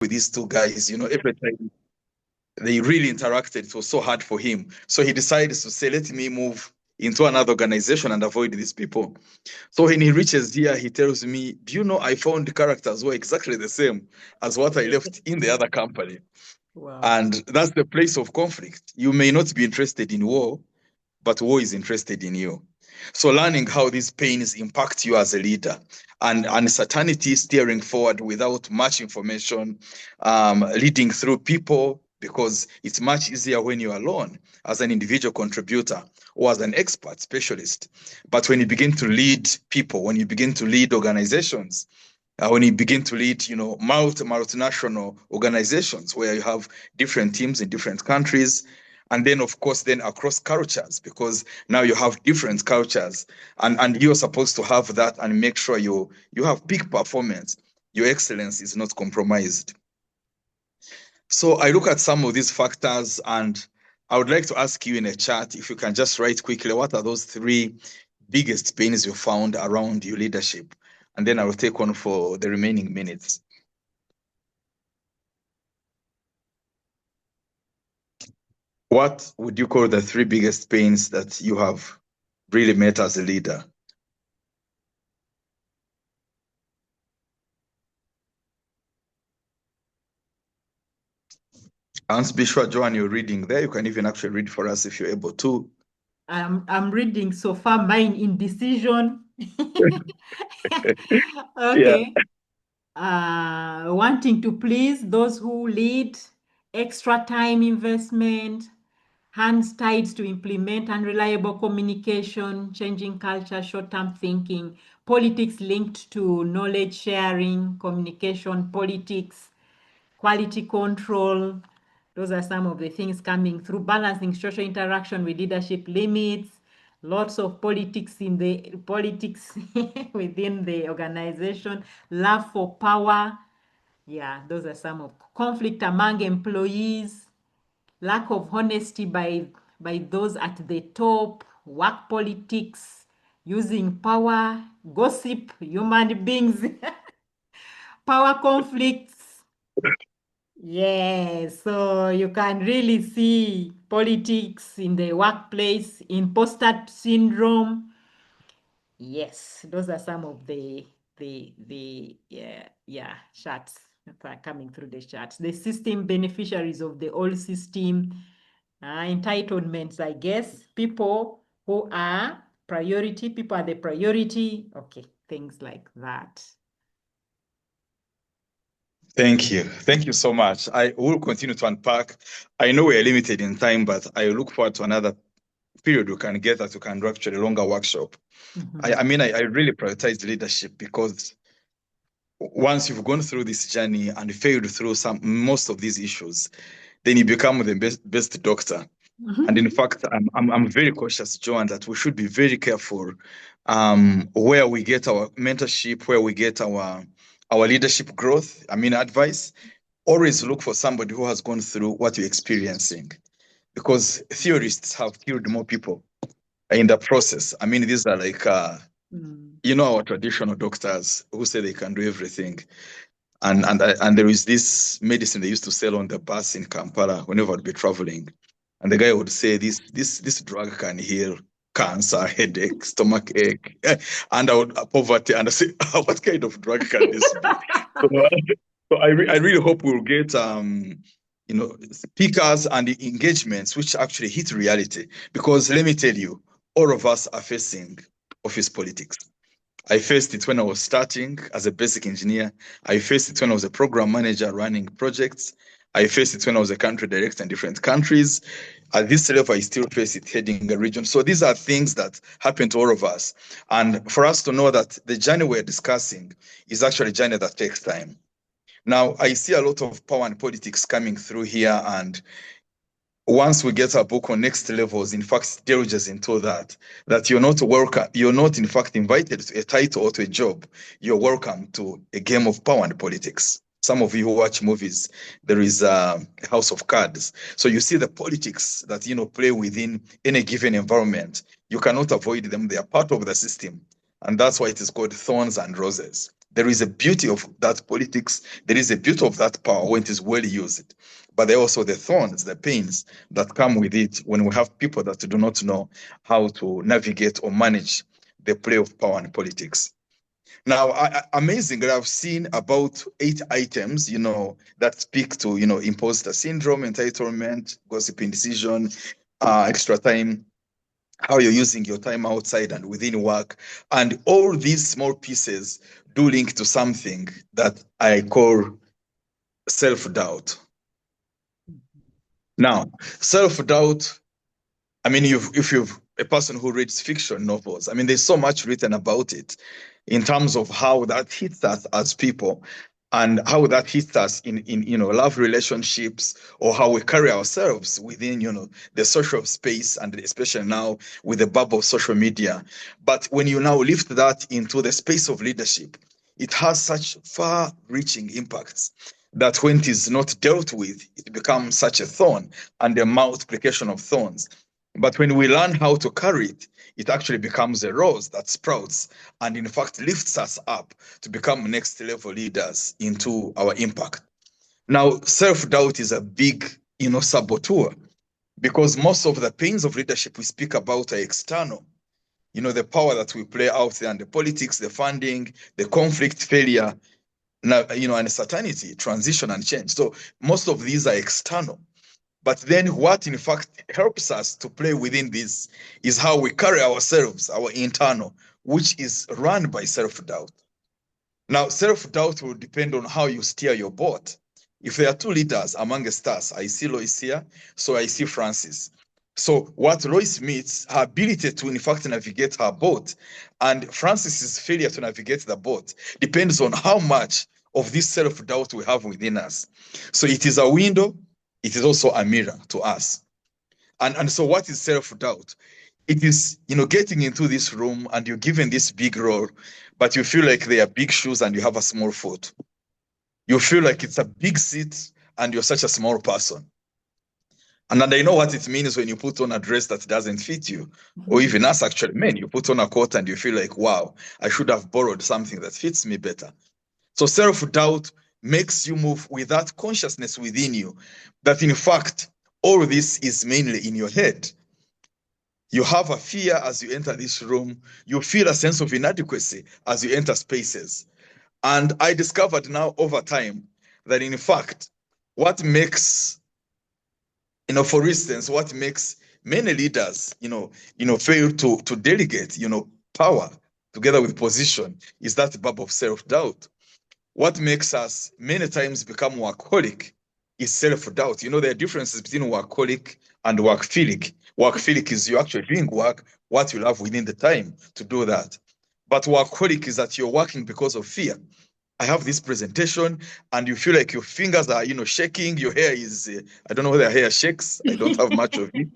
with these two guys, every time they really interacted, it was so hard for him. So he decided to say, let me move into another organization and avoid these people. So when he reaches here, he tells me, do you know, I found characters were exactly the same as what I left in the other company. Wow. And that's the place of conflict. You may not be interested in war, but war is interested in you. So learning how these pains impact you as a leader and uncertainty steering forward without much information, leading through people, because it's much easier when you're alone as an individual contributor or as an expert specialist. But when you begin to lead people, when you begin to lead organizations, when you begin to lead, multinational organizations where you have different teams in different countries, and then of course then across cultures, because now you have different cultures, and you're supposed to have that and make sure you have peak performance. Your excellence is not compromised. So I look at some of these factors, and I would like to ask you in a chat if you can just write quickly, what are those three biggest pains you found around your leadership? And then I will take on for the remaining minutes. What would you call the three biggest pains that you have really met as a leader? Hans Bishwa, Joanne, you're reading there. You can even actually read for us if you're able to. I'm reading so far mine indecision. Yeah. Okay. Wanting to please those who lead, extra time investment, hands tied to implement unreliable communication, changing culture, short-term thinking, politics linked to knowledge sharing, communication, politics, quality control. Those are some of the things coming through. Balancing social interaction with leadership limits, lots of politics within the organization, love for power. Yeah, those are some of conflict among employees, lack of honesty by those at the top, work politics, using power, gossip, human beings, power conflicts. Yes, so you can really see politics in the workplace, imposter syndrome. Yes, those are some of the charts that are coming through the charts. The system beneficiaries of the old system, entitlements, I guess. People who are priority, people are the priority. Okay, things like that. Thank you. Thank you so much. I will continue to unpack. I know we are limited in time, but I look forward to another period we can get that we can do actually a longer workshop. I mean, I really prioritize leadership because once you've gone through this journey and failed through most of these issues, then you become the best doctor. And in fact, I'm very cautious, Joan, that we should be very careful where we get our mentorship, where we get our leadership growth. I mean, advice. Always look for somebody who has gone through what you're experiencing, because theorists have killed more people in the process. I mean, these are like, our traditional doctors who say they can do everything. And there is this medicine they used to sell on the bus in Kampala whenever I'd be traveling. And the guy would say, this drug can heal cancer, headache, stomach ache, and poverty. And I say, what kind of drug can this be? So I really hope we'll get speakers and engagements which actually hit reality. Because let me tell you, all of us are facing office politics. I faced it when I was starting as a basic engineer. I faced it when I was a program manager running projects. I faced it when I was a country director in different countries. At this level, I still face it heading a region. So these are things that happen to all of us. And for us to know that the journey we're discussing is actually a journey that takes time. Now, I see a lot of power and politics coming through here, and once we get our book on next levels, in fact, delges into that you're not welcome, you're not in fact invited to a title or to a job. You're welcome to a game of power and politics. Some of you who watch movies, there is a house of cards. So you see the politics that, play within any given environment. You cannot avoid them. They are part of the system. And that's why it is called thorns and roses. There is a beauty of that politics. There is a beauty of that power when it is well used. But there are also the thorns, the pains that come with it when we have people that do not know how to navigate or manage the play of power and politics. Now, amazingly, I've seen about 8 items, that speak to, imposter syndrome, entitlement, gossip indecision, extra time, how you're using your time outside and within work. And all these small pieces do link to something that I call self-doubt. Now, self-doubt, I mean, if you're a person who reads fiction novels, I mean, there's so much written about it in terms of how that hits us as people and how that hits us in love relationships, or how we carry ourselves within, the social space, and especially now with the bubble of social media. But when you now lift that into the space of leadership, it has such far-reaching impacts that when it is not dealt with, it becomes such a thorn and a multiplication of thorns. But when we learn how to carry it, it actually becomes a rose that sprouts and in fact lifts us up to become next level leaders into our impact. Now, self-doubt is a big, saboteur, because most of the pains of leadership we speak about are external. The power that we play out there, and the politics, the funding, the conflict, failure, and uncertainty, transition and change. So most of these are external. But then what in fact helps us to play within this is how we carry ourselves, our internal, which is run by self-doubt. Now, self-doubt will depend on how you steer your boat. If there are 2 leaders amongst us, I see Lois here, so I see Francis. So what Lois meets, her ability to in fact navigate her boat, and Francis's failure to navigate the boat depends on how much of this self-doubt we have within us. So it is a window, it is also a mirror to us. And so what is self-doubt? It is, getting into this room and you're given this big role, but you feel like they are big shoes and you have a small foot. You feel like it's a big seat and you're such a small person. And I know what it means when you put on a dress that doesn't fit you, or even us actually men, you put on a coat and you feel like, wow, I should have borrowed something that fits me better. So self-doubt makes you move with that consciousness within you that in fact, all this is mainly in your head. You have a fear as you enter this room. You feel a sense of inadequacy as you enter spaces. And I discovered now over time that in fact, what makes, for instance, what makes many leaders, fail to delegate, power together with position is that bubble of self-doubt. What makes us many times become workaholic is self-doubt. There are differences between workaholic and workphilic. Workphilic is you actually doing work, what you love within the time to do that. But workaholic is that you're working because of fear. I have this presentation and you feel like your fingers are, shaking. Your hair is, I don't know whether hair shakes. I don't have much of it.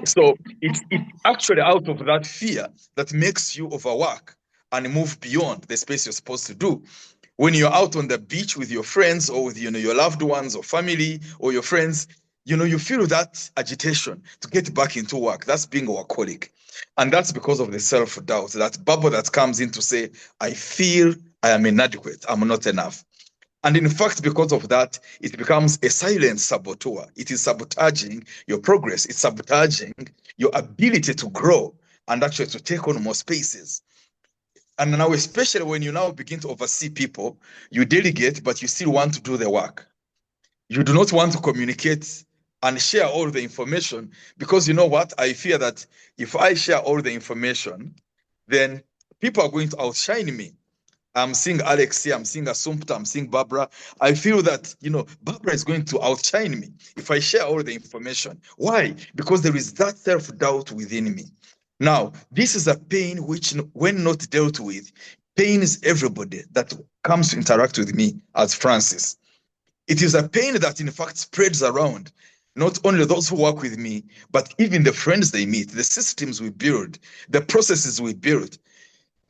So it's actually out of that fear that makes you overwork and move beyond the space you're supposed to do. When you're out on the beach with your friends or with, your loved ones or family or your friends, you feel that agitation to get back into work. That's being a workaholic. And that's because of the self-doubt, that bubble that comes in to say, I feel I am inadequate, I'm not enough. And in fact, because of that, it becomes a silent saboteur. It is sabotaging your progress. It's sabotaging your ability to grow and actually to take on more spaces. And now, especially when you now begin to oversee people, you delegate, but you still want to do the work. You do not want to communicate and share all the information because you know what? I fear that if I share all the information, then people are going to outshine me. I'm seeing Alex here, I'm seeing Asumpta, I'm seeing Barbara. I feel that, Barbara is going to outshine me if I share all the information. Why? Because there is that self-doubt within me. Now, this is a pain which, when not dealt with, pains everybody that comes to interact with me as Francis. It is a pain that, in fact, spreads around, not only those who work with me, but even the friends they meet, the systems we build, the processes we build.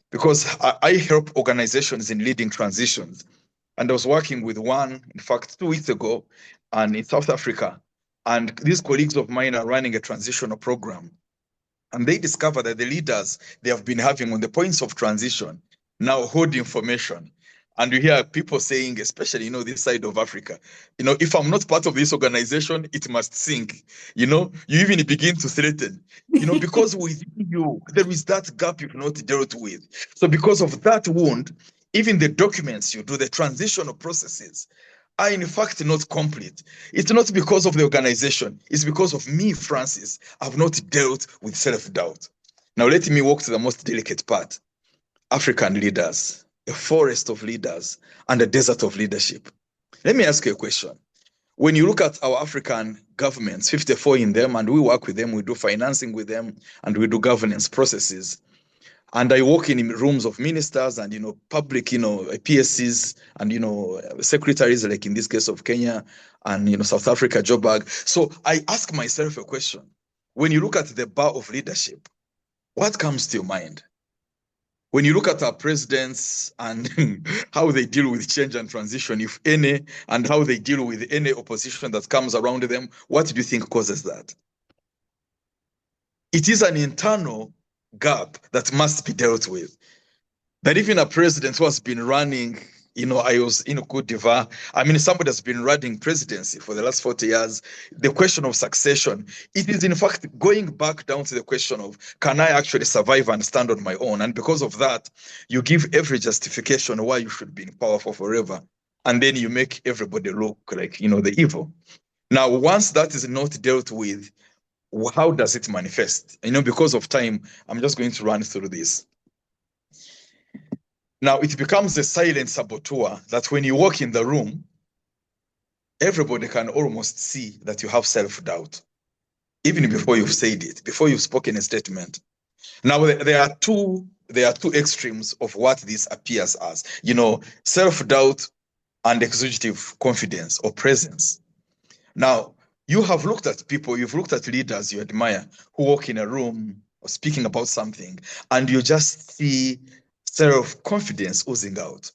Because I help organizations in leading transitions. And I was working with one, in fact, 2 weeks ago, and in South Africa. And these colleagues of mine are running a transitional program. And they discover that the leaders they have been having on the points of transition now hold information. And you hear people saying, especially, this side of Africa, if I'm not part of this organization, it must sink. You even begin to threaten, because within you, there is that gap you've not dealt with. So because of that wound, even the documents you do, the transitional processes, are in fact not complete. It's not because of the organization. It's because of me, Francis. I've not dealt with self-doubt. Now, let me walk to the most delicate part. African leaders, a forest of leaders, and a desert of leadership. Let me ask you a question. When you look at our African governments, 54 in them, and we work with them, we do financing with them, and we do governance processes. And I walk in rooms of ministers and, public, PSCs and, secretaries, like in this case of Kenya and, South Africa, Joburg. So I ask myself a question. When you look at the bar of leadership, what comes to your mind? When you look at our presidents and how they deal with change and transition, if any, and how they deal with any opposition that comes around them, what do you think causes that? It is an internal gap that must be dealt with. That even a president who has been running, I was in Cote d'Ivoire. I mean, somebody has been running presidency for the last 40 years. The question of succession, it is in fact going back down to the question of, can I actually survive and stand on my own? And because of that, you give every justification why you should be in power for forever. And then you make everybody look like, the evil. Now, once that is not dealt with, how does it manifest? Because of time, I'm just going to run through this. Now, it becomes a silent saboteur that when you walk in the room, everybody can almost see that you have self-doubt, even before you've said it, before you've spoken a statement. Now, there are two extremes of what this appears as, self-doubt and executive confidence or presence. Now, you have looked at people, you've looked at leaders you admire who walk in a room or speaking about something, and you just see self-confidence oozing out.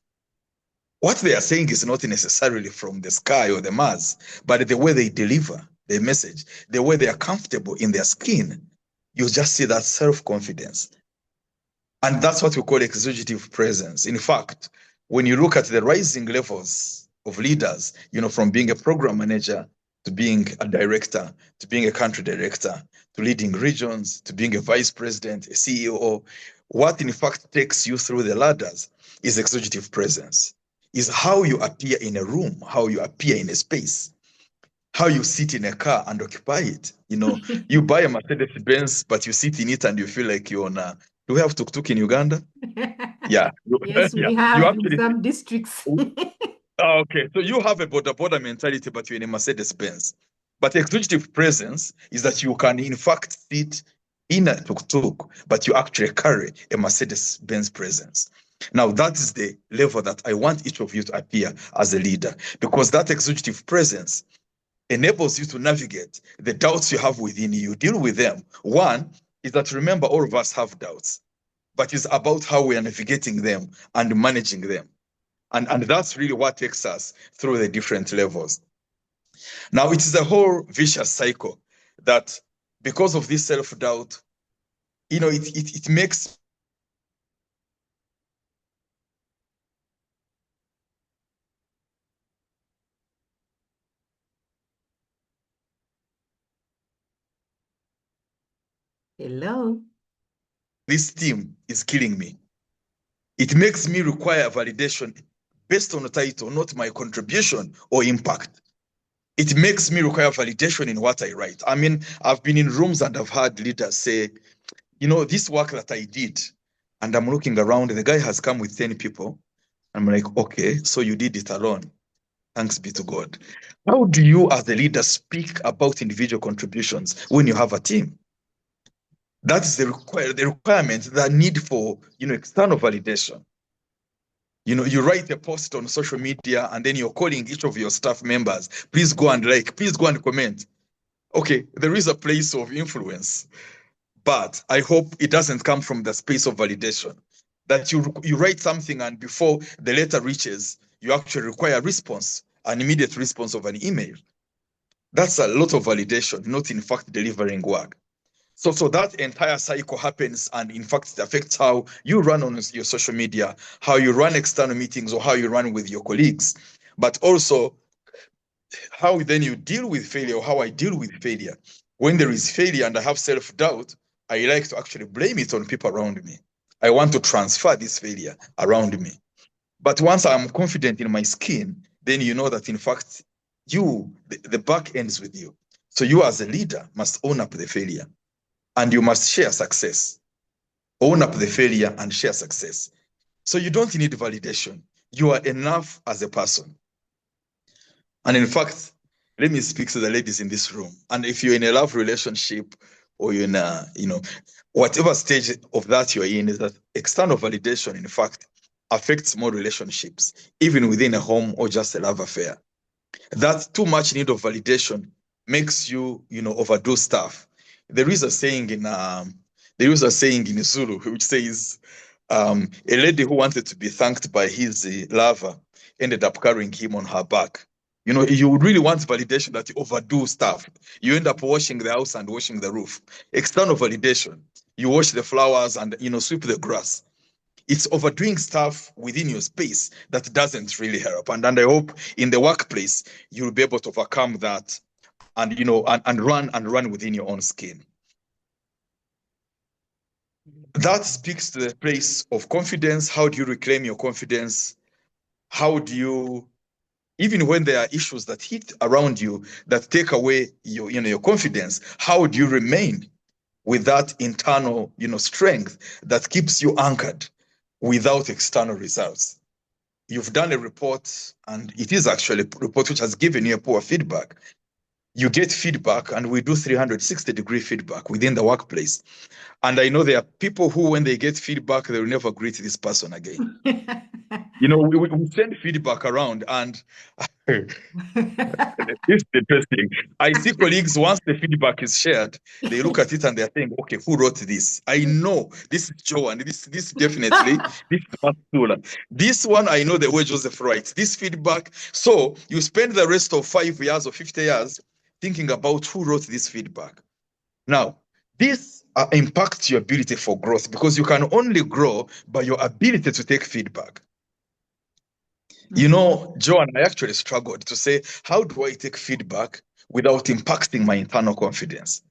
What they are saying is not necessarily from the sky or the Mars, but the way they deliver their message, the way they are comfortable in their skin, you just see that self-confidence. And that's what we call executive presence. In fact, when you look at the rising levels of leaders, from being a program manager to being a director, to being a country director, to leading regions, to being a vice president, a CEO, what in fact takes you through the ladders is executive presence, is how you appear in a room, how you appear in a space, how you sit in a car and occupy it. You buy a Mercedes-Benz, but you sit in it and you feel like you're on a, do we have tuk-tuk in Uganda? Yeah. Yes, we have in some districts. Okay, so you have a border mentality, but you're in a Mercedes-Benz. But executive presence is that you can, in fact, sit in a tuk-tuk, but you actually carry a Mercedes-Benz presence. Now, that is the level that I want each of you to appear as a leader, because that executive presence enables you to navigate the doubts you have within you, deal with them. One is that, remember, all of us have doubts, but it's about how we are navigating them and managing them. And that's really what takes us through the different levels. Now, it is a whole vicious cycle that because of this self-doubt, it makes Hello. This team is killing me. It makes me require validation based on the title, not my contribution or impact. It makes me require validation in what I write. I mean, I've been in rooms and I've had leaders say, this work that I did, and I'm looking around, the guy has come with 10 people. I'm like, okay, so you did it alone. Thanks be to God. How do you as a leader speak about individual contributions when you have a team? That is the requirement, the need for, external validation. You write a post on social media and then you're calling each of your staff members, please go and like, please go and comment. Okay, there is a place of influence, but I hope it doesn't come from the space of validation. That you write something and before the letter reaches, you actually require a response, an immediate response of an email. That's a lot of validation, not in fact delivering work. So that entire cycle happens, and in fact, it affects how you run on your social media, how you run external meetings, or how you run with your colleagues, but also how then you deal with failure, or how I deal with failure. When there is failure and I have self-doubt, I like to actually blame it on people around me. I want to transfer this failure around me. But once I'm confident in my skin, then you know that in fact, the buck ends with you. So you as a leader must own up the failure, and you must share success. Own up the failure and share success. So you don't need validation. You are enough as a person. And in fact, let me speak to the ladies in this room. And if you're in a love relationship, or you're in a, whatever stage of that you're in, is that external validation, in fact, affects more relationships, even within a home or just a love affair. That too much need of validation makes you, overdo stuff. There is a saying in Zulu which says, a lady who wanted to be thanked by his lover ended up carrying him on her back. You would really want validation that you overdo stuff. You end up washing the house and washing the roof. External validation, you wash the flowers and, sweep the grass. It's overdoing stuff within your space that doesn't really help. And I hope in the workplace, you'll be able to overcome that and, and run within your own skin. That speaks to the place of confidence. How do you reclaim your confidence? How do you, even when there are issues that hit around you that take away your confidence, how do you remain with that internal, strength that keeps you anchored without external results? You've done a report, and it is actually a report which has given you a poor feedback. You get feedback, and we do 360-degree feedback within the workplace. And I know there are people who, when they get feedback, they will never greet this person again. We send feedback around, and it's interesting. I see colleagues, once the feedback is shared, they look at it and they're saying, okay, who wrote this? I know this is Joe, and this definitely, this is Masula. This one, I know the way Joseph writes. This feedback. So you spend the rest of 5 years or 50 years thinking about who wrote this feedback. Now, this impacts your ability for growth, because you can only grow by your ability to take feedback. Joan, I actually struggled to say, how do I take feedback without impacting my internal confidence?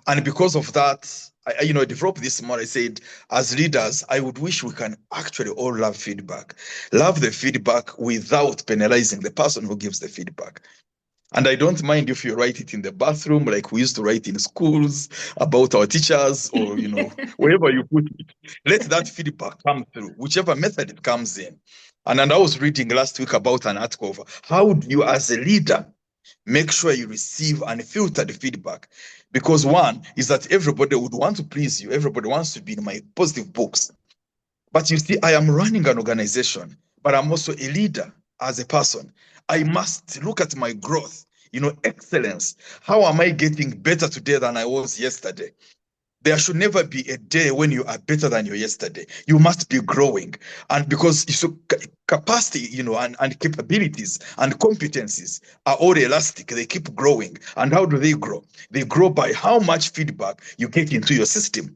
And because of that, I developed this model. I said, as leaders, I would wish we can actually all love feedback. Love the feedback without penalizing the person who gives the feedback. And I don't mind if you write it in the bathroom, like we used to write in schools about our teachers, or, wherever you put it. Let that feedback come through, whichever method it comes in. And I was reading last week about an article of how do you, as a leader, make sure you receive unfiltered feedback. Because one is that everybody would want to please you. Everybody wants to be in my positive books. But you see, I am running an organization, but I'm also a leader as a person. I must look at my growth, excellence. How am I getting better today than I was yesterday? There should never be a day when you are better than your yesterday. You must be growing. And because capacity, and capabilities and competencies are all elastic, they keep growing. And how do they grow? They grow by how much feedback you get into your system.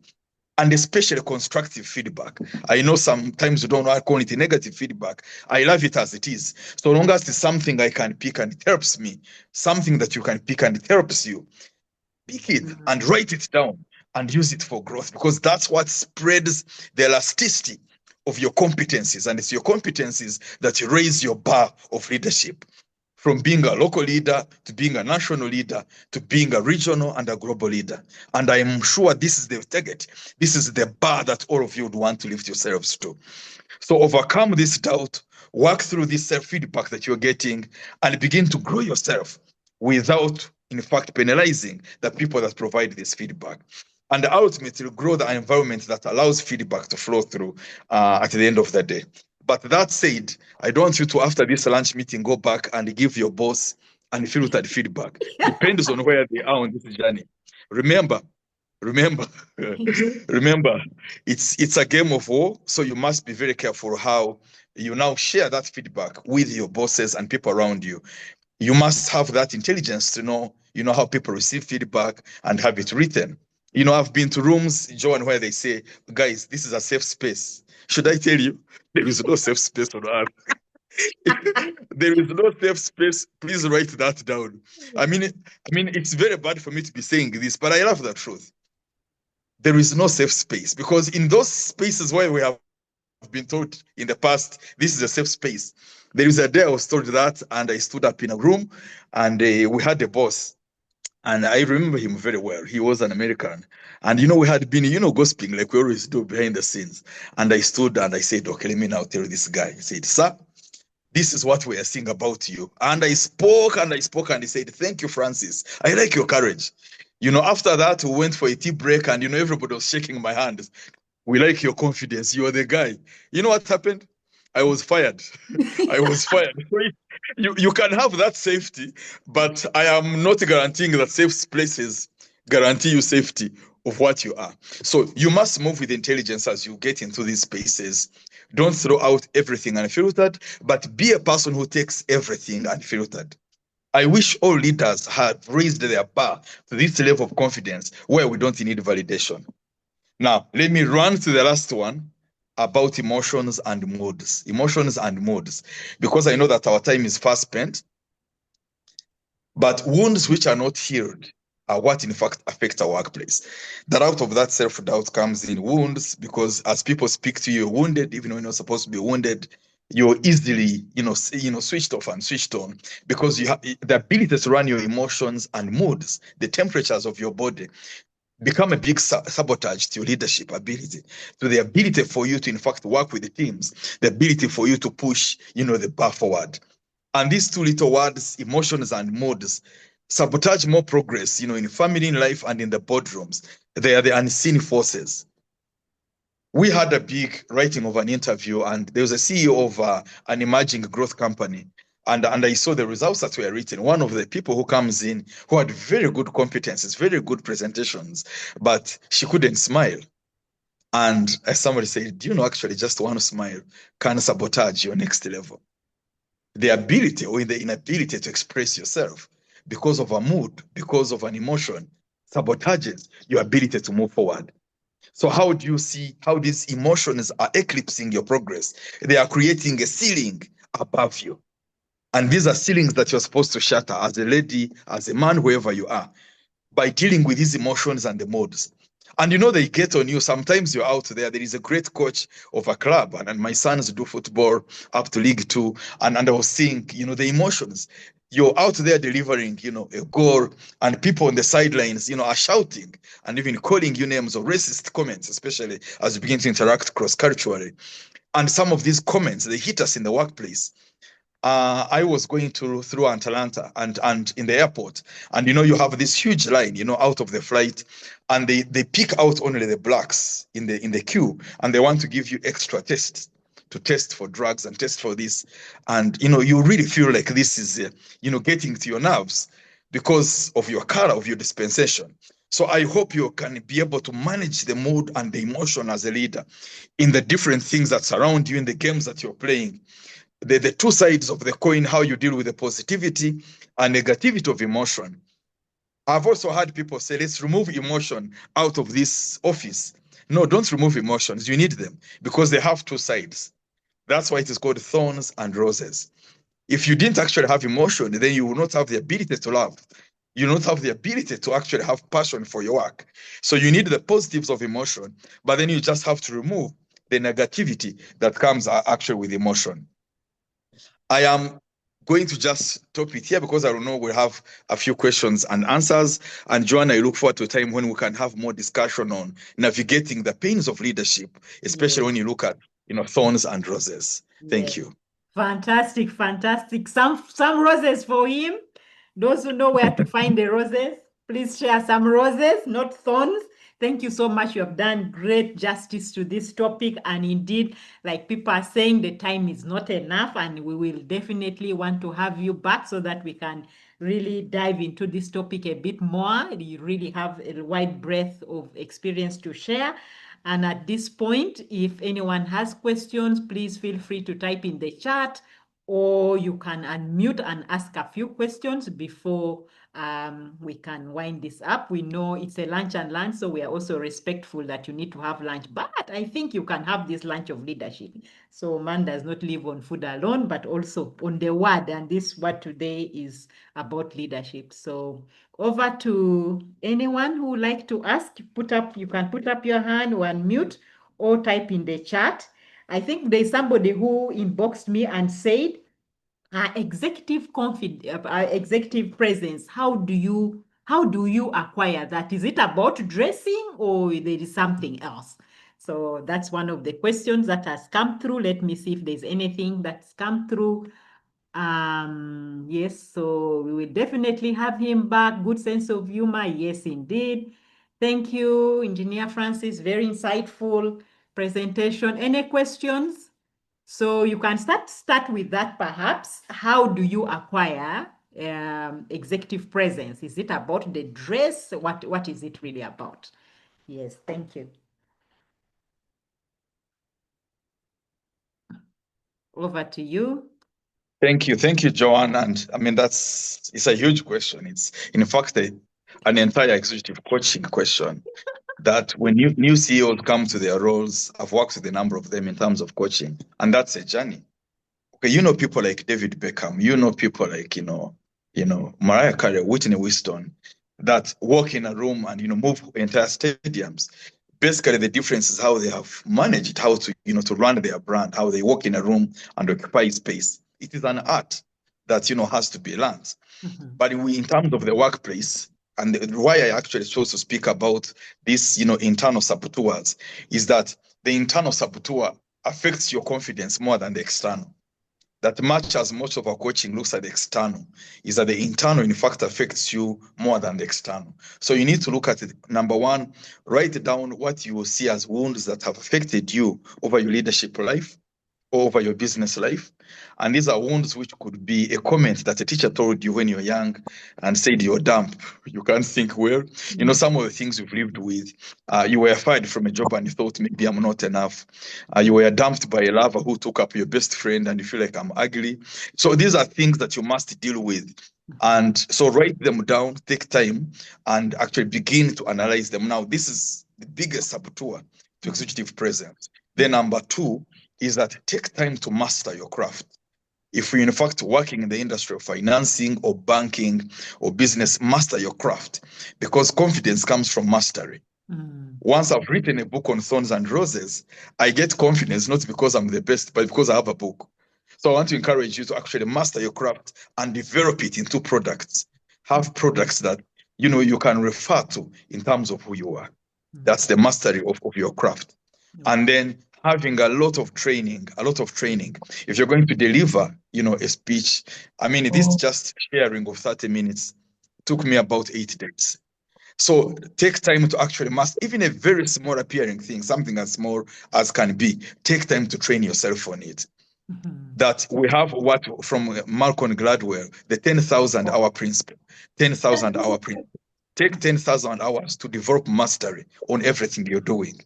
And especially constructive feedback. I know sometimes you don't want to call it negative feedback. I love it as it is. So long as it's something I can pick and it helps me, something that you can pick and it helps you, pick it and write it down and use it for growth, because that's what spreads the elasticity of your competencies. And it's your competencies that raise your bar of leadership, from being a local leader to being a national leader to being a regional and a global leader. And I am sure this is the target. This is the bar that all of you would want to lift yourselves to. So overcome this doubt, work through this self-feedback that you're getting, and begin to grow yourself without, in fact, penalizing the people that provide this feedback. And ultimately grow the environment that allows feedback to flow through at the end of the day. But that said, I don't want you to, after this lunch meeting, go back and give your boss unfiltered feedback. Depends on where they are on this journey. Remember, it's a game of war, so you must be very careful how you now share that feedback with your bosses and people around you. You must have that intelligence to know, how people receive feedback and have it written. You know, I've been to rooms, Joan, where they say, guys, this is a safe space. Should I tell you? There is no safe space on earth. There is no safe space. Please write that down. I mean, it's very bad for me to be saying this, but I love the truth. There is no safe space because in those spaces where we have been told in the past, this is a safe space. There is a day I was told that, and I stood up in a room, and we had a boss. And I remember him very well. He was an American. And, we had been, gossiping like we always do behind the scenes. And I stood and I said, okay, let me now tell this guy. He said, sir, this is what we are saying about you. And I spoke and I spoke and he said, thank you, Francis. I like your courage. After that, we went for a tea break and, everybody was shaking my hand. We like your confidence. You're the guy. You know what happened? I was fired. I was fired. You can have that safety, but I am not guaranteeing that safe places guarantee you safety of what you are. So you must move with intelligence as you get into these spaces. Don't throw out everything unfiltered, but be a person who takes everything unfiltered. I wish all leaders had raised their bar to this level of confidence where we don't need validation. Now, let me run to the last one about emotions and moods. Emotions and moods, because I know that our time is fast spent. But wounds which are not healed are what, in fact, affect our workplace. That out of that self-doubt comes in wounds, because as people speak to you, you're wounded, even when you're supposed to be wounded. You're easily, switched off and switched on because you have the ability to run your emotions and moods, the temperatures of your body, become a big sabotage to your leadership ability, to the ability for you to, in fact, work with the teams, the ability for you to push, the bar forward. And these two little words, emotions and moods, sabotage more progress, in family life and in the boardrooms. They are the unseen forces. We had a big writing of an interview, and there was a CEO of an emerging growth company. And I saw the results that were written. One of the people who comes in who had very good competences, very good presentations, but she couldn't smile. And somebody said, actually just one smile can sabotage your next level. The ability or the inability to express yourself because of a mood, because of an emotion, sabotages your ability to move forward. So how do you see how these emotions are eclipsing your progress? They are creating a ceiling above you. And these are ceilings that you're supposed to shatter as a lady, as a man, whoever you are, by dealing with these emotions and the moods. And they get on you. Sometimes you're out there. There is a great coach of a club, and my sons do football up to League Two. And I was seeing, the emotions. You're out there delivering, a goal, and people on the sidelines, are shouting and even calling you names or racist comments, especially as you begin to interact cross-culturally. And some of these comments, they hit us in the workplace. I was going through Atlanta and in the airport, and you have this huge line, out of the flight, and they pick out only the blacks in the queue, and they want to give you extra tests to test for drugs and test for this, and you really feel like this is getting to your nerves because of your color, of your dispensation. So I hope you can be able to manage the mood and the emotion as a leader in the different things that surround you in the games that you're playing. The two sides of the coin, how you deal with the positivity and negativity of emotion. I've also had people say, let's remove emotion out of this office. No, don't remove emotions. You need them because they have two sides. That's why it is called thorns and roses. If you didn't actually have emotion, then you will not have the ability to love. You don't have the ability to actually have passion for your work. So you need the positives of emotion, but then you just have to remove the negativity that comes actually with emotion. I am going to just stop it here because I don't know we'll have a few questions and answers. And Joanne, I look forward to a time when we can have more discussion on navigating the pains of leadership, especially when you look at thorns and roses. Thank you. Fantastic, fantastic. Some roses for him. Those who know where to find the roses, please share some roses, not thorns. Thank you so much. You have done great justice to this topic. And indeed, like people are saying, the time is not enough. And we will definitely want to have you back so that we can really dive into this topic a bit more. You really have a wide breadth of experience to share. And at this point, if anyone has questions, please feel free to type in the chat or you can unmute and ask a few questions before we can wind this up. We know it's a lunch and learn, so we are also respectful that you need to have lunch, but I think you can have this lunch of leadership. So man does not live on food alone, but also on the word, and this word today is about leadership. So over to anyone who would like to ask. You can put up your hand or unmute or type in the chat. I think there's somebody who inboxed me and said, executive presence, how do you acquire that? Is it about dressing or there is something else? So that's one of the questions that has come through. Let me see if there's anything that's come through. Yes, so we will definitely have him back. Good sense of humor. Yes, indeed. Thank you, Engineer Francis. Very insightful presentation. Any questions? So you can start with that perhaps. How do you acquire executive presence? Is it about the dress? What is it really about? Yes, thank you. Over to you. Thank you, Joanne. And I mean, it's a huge question. It's in fact an entire executive coaching question. That when new CEOs come to their roles, I've worked with a number of them in terms of coaching, and that's a journey. Okay, people like David Beckham, people like Mariah Carey, Whitney Houston, that walk in a room and move entire stadiums. Basically, the difference is how they have managed how to to run their brand, how they walk in a room and occupy space. It is an art that has to be learned. But in terms of the workplace, and why I actually chose to speak about this, internal saboteurs, is that the internal saboteur affects your confidence more than the external. That much as much of our coaching looks at the external, is that the internal, in fact, affects you more than the external. So you need to look at it. Number one, write down what you will see as wounds that have affected you over your leadership life, over your business life. And these are wounds which could be a comment that a teacher told you when you're young and said you're dumb, you can't think well. Some of the things you've lived with. You were fired from a job and you thought maybe I'm not enough. You were dumped by a lover who took up your best friend and you feel like I'm ugly. So these are things that you must deal with. And so write them down, take time, and actually begin to analyze them. Now, this is the biggest saboteur to executive presence. Then number two, is that take time to master your craft. If you're in fact working in the industry of financing or banking or business, master your craft, because confidence comes from mastery. Once I've written a book on thorns and roses, I get confidence not because I'm the best, but because I have a book. So I want to encourage you to actually master your craft and develop it into products. Have products that you can refer to in terms of who you are. That's the mastery of your craft. And then having a lot of training. If you're going to deliver, a speech, I mean, this just sharing of 30 minutes took me about 8 days. So take time to actually master even a very small appearing thing, something as small as can be. Take time to train yourself on it. That we have what from Malcolm Gladwell, the 10,000 hour principle. 10,000 hour principle. Take 10,000 hours to develop mastery on everything you're doing.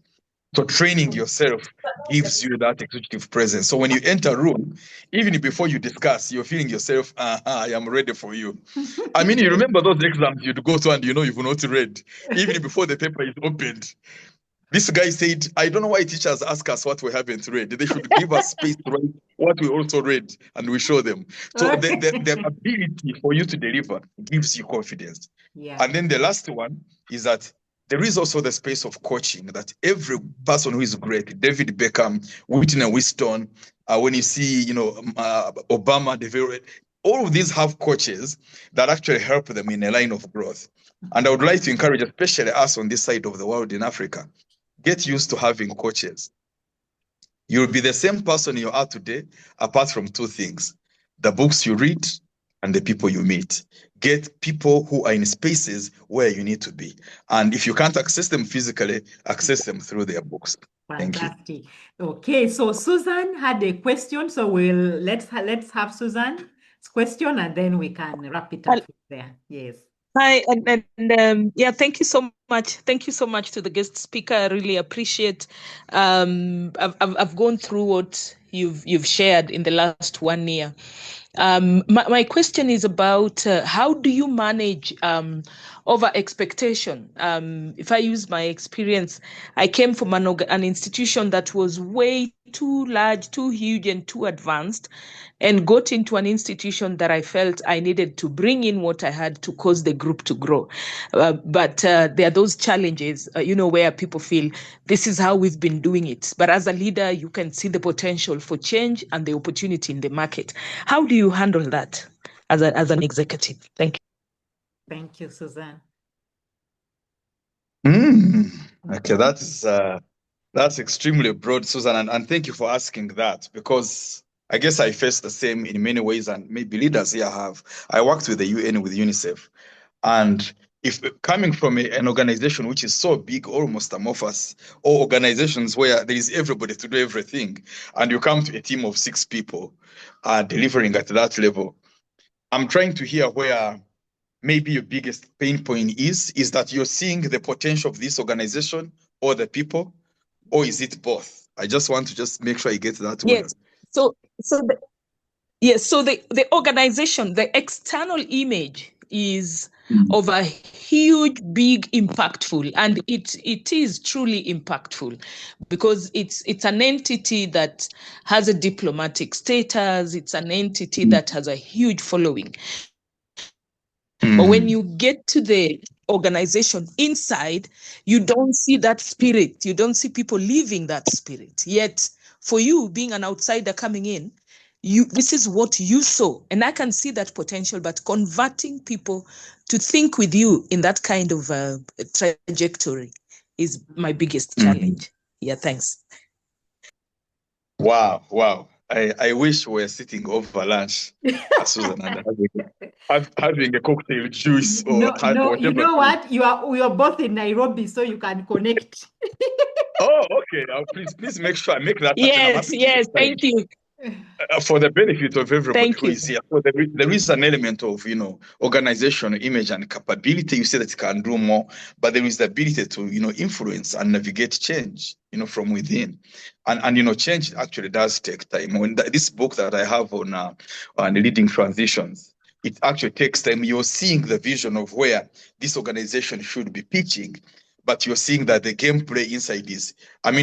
So training yourself gives you that executive presence. So when you enter a room, even before you discuss, you're feeling yourself, I am ready for you. I mean, you remember those exams you'd go to and you've not read, even before the paper is opened. This guy said, I don't know why teachers ask us what we haven't read. They should give us space to write what we also read and we show them. So the ability for you to deliver gives you confidence. Yeah. And then the last one is that there is also the space of coaching, that every person who is great, David Beckham, Whitney Houston, when you see, Obama, all of these have coaches that actually help them in a line of growth. And I would like to encourage, especially us on this side of the world in Africa, get used to having coaches. You'll be the same person you are today, apart from two things: the books you read and the people you meet. Get people who are in spaces where you need to be. And if you can't access them physically, access them through their books. Fantastic. Thank you. Okay, so Susan had a question. So let's have Susan's question and then we can wrap it up there. Yes. Hi, and yeah, thank you so much. Thank you so much to the guest speaker. I really appreciate. I've gone through what you've shared in the last 1 year. My question is about how do you manage over expectation? If I use my experience, I came from an institution that was way too large, too huge, and too advanced, and got into an institution that I felt I needed to bring in what I had to cause the group to grow. But there are those challenges, where people feel this is how we've been doing it. But as a leader, you can see the potential for change and the opportunity in the market. How do you handle that as an executive? Thank you. Thank you, Suzanne. Okay, that's extremely broad, Susan, and thank you for asking that, because I guess I face the same in many ways, and maybe leaders here have. I worked with the UN, with UNICEF, and if coming from an organization which is so big, almost amorphous, or organizations where there is everybody to do everything, and you come to a team of 6 people delivering at that level, I'm trying to hear where maybe your biggest pain point is that you're seeing the potential of this organization or the people, or is it both? I just want to just make sure I get that word. Yes. So the organization, the external image is of a huge, big, impactful, and it is truly impactful because it's an entity that has a diplomatic status. It's an entity that has a huge following. But when you get to the organization inside, you don't see that spirit. You don't see people living that spirit. Yet, for you, being an outsider coming in, this is what you saw. And I can see that potential, but converting people to think with you in that kind of trajectory is my biggest challenge. Yeah, thanks. Wow. I wish we were sitting over lunch, Susan, and having a cocktail juice or no, whatever. you know what? We are both in Nairobi, so you can connect. Oh, okay. Now, please make sure I make that happen. Yes, thank you. For the benefit of everybody Thank who is here, so there is an element of organizational image and capability. You say that you can do more, but there is the ability to influence and navigate change from within, and change actually does take time. When this book that I have on leading transitions, it actually takes time. You're seeing the vision of where this organization should be pitching, but you're seeing that the gameplay inside is,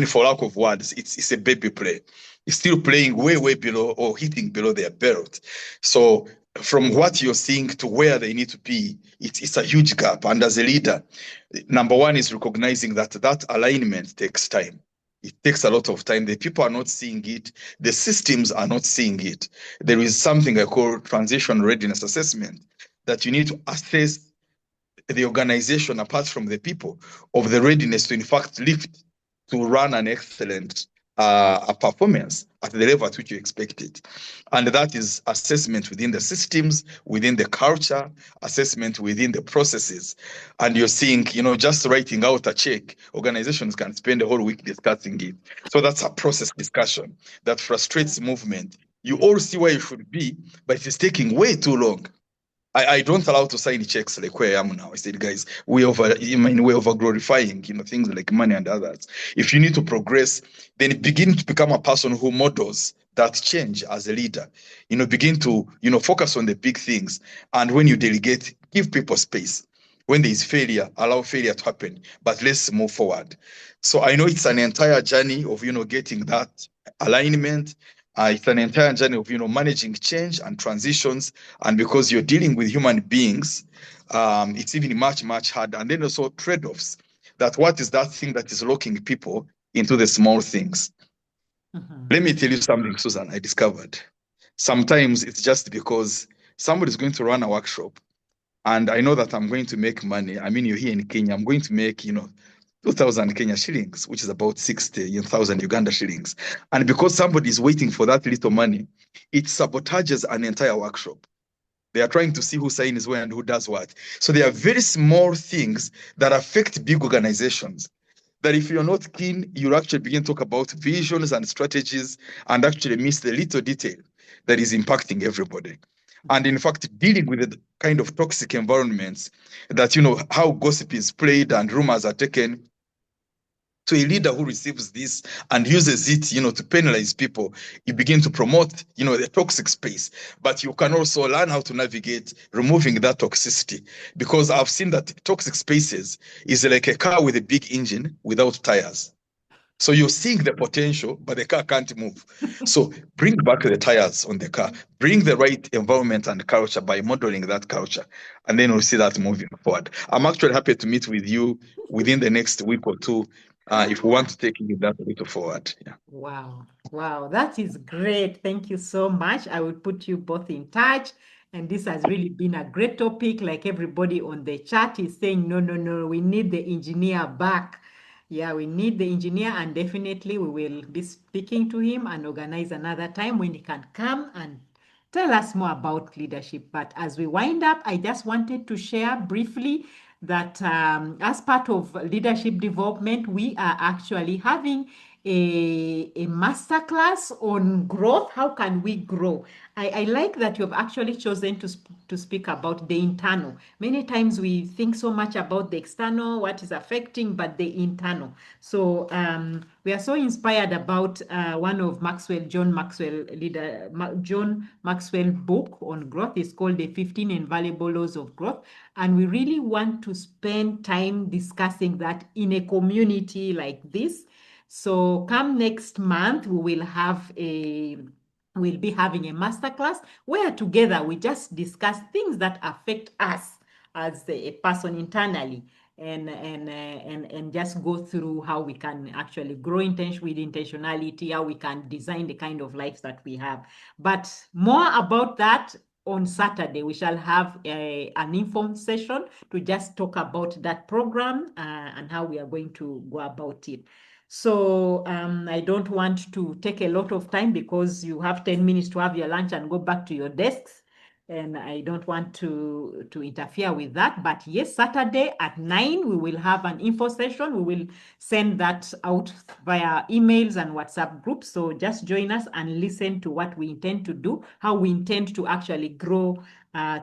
for lack of words, it's a baby play. It's still playing way below or hitting below their belt. So from what you're seeing to where they need to be, it's a huge gap. And as a leader, number one is recognizing that alignment takes time. It takes a lot of time. The people are not seeing it. The systems are not seeing it. There is something I call transition readiness assessment, that you need to assess the organization, apart from the people, of the readiness to in fact lift, to run an excellent performance at the level at which you expect it. And that is assessment within the systems, within the culture, assessment within the processes. And you're seeing, just writing out a check, organizations can spend a whole week discussing it. So that's a process discussion that frustrates movement. You all see where you should be, but it is taking way too long. I don't allow to sign checks like where I am now. I said, guys, we're over glorifying, things like money and others. If you need to progress, then begin to become a person who models that change as a leader. Begin to, focus on the big things. And when you delegate, give people space. When there is failure, allow failure to happen, but let's move forward. So I know it's an entire journey of, getting that alignment. It's an entire journey of, managing change and transitions. And because you're dealing with human beings, it's even much harder. And then also trade-offs. That what is that thing that is locking people into the small things? Let me tell you something, Susan, I discovered. Sometimes it's just because somebody's going to run a workshop, and I know that I'm going to make money. You're here in Kenya. I'm going to make, 2,000 Kenya shillings, which is about 60,000 Uganda shillings. And because somebody is waiting for that little money, it sabotages an entire workshop. They are trying to see who signs where and who does what. So there are very small things that affect big organizations, that if you're not keen, you'll actually begin to talk about visions and strategies and actually miss the little detail that is impacting everybody. And in fact, dealing with the kind of toxic environments that, how gossip is played and rumors are taken, So a leader who receives this and uses it, to penalize people, you begin to promote, the toxic space. But you can also learn how to navigate removing that toxicity, because I've seen that toxic spaces is like a car with a big engine without tires. So you're seeing the potential, but the car can't move. So bring back the tires on the car, bring the right environment and culture by modeling that culture, and then we'll see that moving forward. I'm actually happy to meet with you within the next week or two, if we want to take that a little forward. Yeah. Wow, that is great. Thank you so much. I will put you both in touch. And this has really been a great topic. Like everybody on the chat is saying, no, we need the engineer back. Yeah, we need the engineer, and definitely we will be speaking to him and organize another time when he can come and tell us more about leadership. But as we wind up, I just wanted to share briefly that as part of leadership development, we are actually having a masterclass on growth. How can we grow? I like that you've actually chosen to speak about the internal. Many times we think so much about the external, what is affecting, but the internal. So we are so inspired about one of John Maxwell book on growth. It's called The 15 Invaluable Laws of Growth. And we really want to spend time discussing that in a community like this. So come next month, we'll be having a masterclass where together we just discuss things that affect us as a person internally, and just go through how we can actually grow with intentionality, how we can design the kind of lives that we have. But more about that on Saturday. We shall have an informed session to just talk about that program and how we are going to go about it. So I don't want to take a lot of time because you have 10 minutes to have your lunch and go back to your desks. And I don't want to interfere with that. But yes, Saturday at 9, we will have an info session. We will send that out via emails and WhatsApp groups. So just join us and listen to what we intend to do, how we intend to actually grow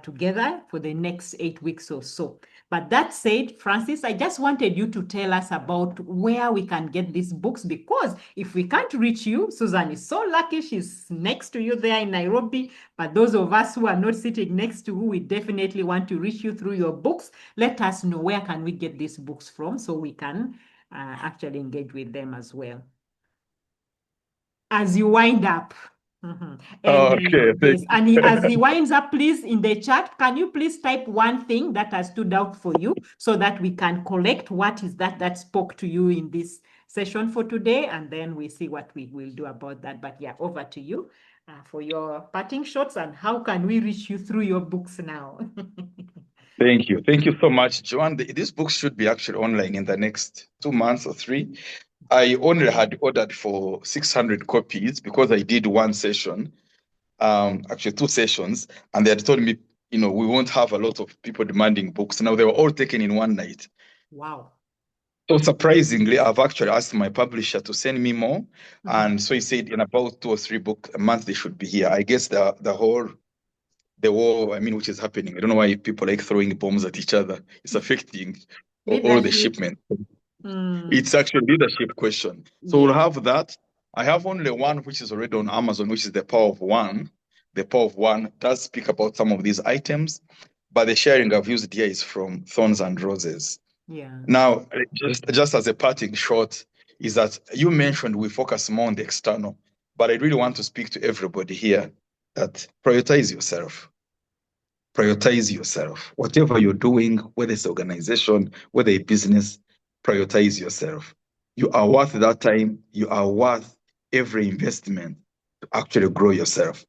together for the next 8 weeks or so. But that said, Francis, I just wanted you to tell us about where we can get these books, because if we can't reach you, Susan is so lucky she's next to you there in Nairobi. But those of us who are not sitting next to you, we definitely want to reach you through your books. Let us know, where can we get these books from so we can actually engage with them as well. As you wind up. And, Okay. yes, and as he winds up, please, in the chat, can you please type one thing that has stood out for you so that we can collect what is that spoke to you in this session for today, and then we see what we will do about that. But yeah, over to you for your parting shots, and how can we reach you through your books now? Thank you. Thank you so much, Joanne. This book should be actually online in the next 2 months or 3. I only had ordered for 600 copies because I did one session, actually 2 sessions, and they had told me, we won't have a lot of people demanding books. Now they were all taken in one night. Wow. So surprisingly, I've actually asked my publisher to send me more. And so he said in about 2 or 3 books a month, they should be here. I guess the war, which is happening. I don't know why people like throwing bombs at each other. It's affecting all the shipment. It's actually a leadership question. So we'll have that. I have only one which is already on Amazon, which is The Power of One. The Power of One does speak about some of these items, but the sharing I've used here is from Thorns and Roses. Yeah. Now, just as a parting shot, is that you mentioned we focus more on the external, but I really want to speak to everybody here that prioritize yourself. Prioritize yourself. Whatever you're doing, whether it's organization, whether a business, prioritize yourself. You are worth that time. You are worth every investment to actually grow yourself.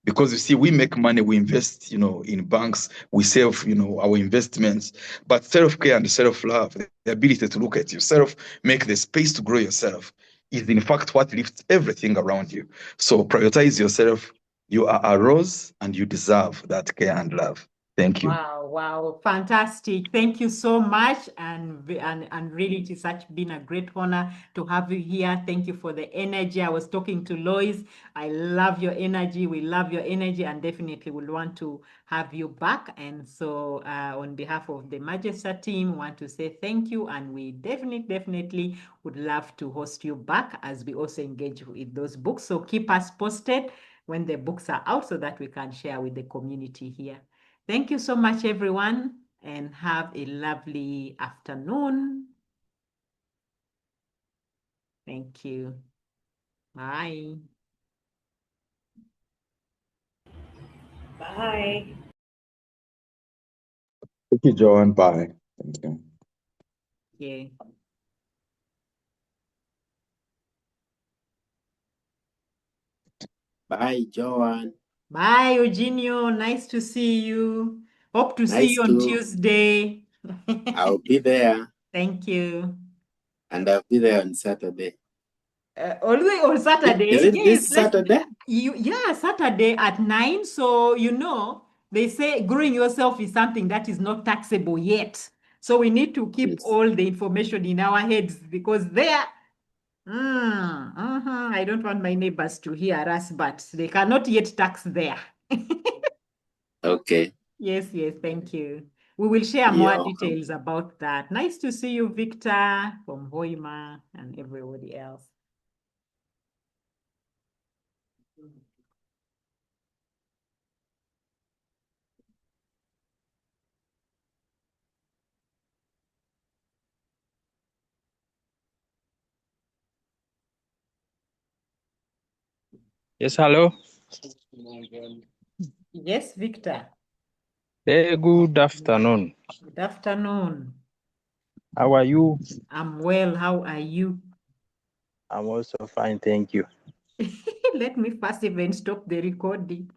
Because you see, we make money, we invest, in banks, we save, our investments. But self-care and self-love, the ability to look at yourself, make the space to grow yourself, is in fact what lifts everything around you. So prioritize yourself. You are a rose and you deserve that care and love. Thank you. Wow, fantastic. Thank you so much. And really, it is been a great honor to have you here. Thank you for the energy. I was talking to Lois. I love your energy. We love your energy and definitely will want to have you back. And so on behalf of the Magister team, want to say thank you. And we definitely would love to host you back as we also engage with those books. So keep us posted when the books are out so that we can share with the community here. Thank you so much, everyone, and have a lovely afternoon. Thank you. Bye. Bye. Thank you, Joan. Bye. Thank you. Yeah. Bye, Joan. Bye, Eugenio. Nice to see you. Hope to see Nice you on to- Tuesday. I'll be there. Thank you. And I'll be there on Saturday. Always on Saturday. Is it Yes, this Saturday? Yeah, Saturday at 9. So, they say growing yourself is something that is not taxable yet. So we need to keep Yes. all the information in our heads because there, I don't want my neighbors to hear us, but they cannot yet tax there. Okay. Yes, thank you. We will share more You're welcome. details about that. Nice to see you, Victor, from Hoima, and everybody else. Yes, hello. Yes, Victor. Hey, good afternoon. Good afternoon. How are you? I'm well. How are you? I'm also fine, thank you. Let me first even stop the recording.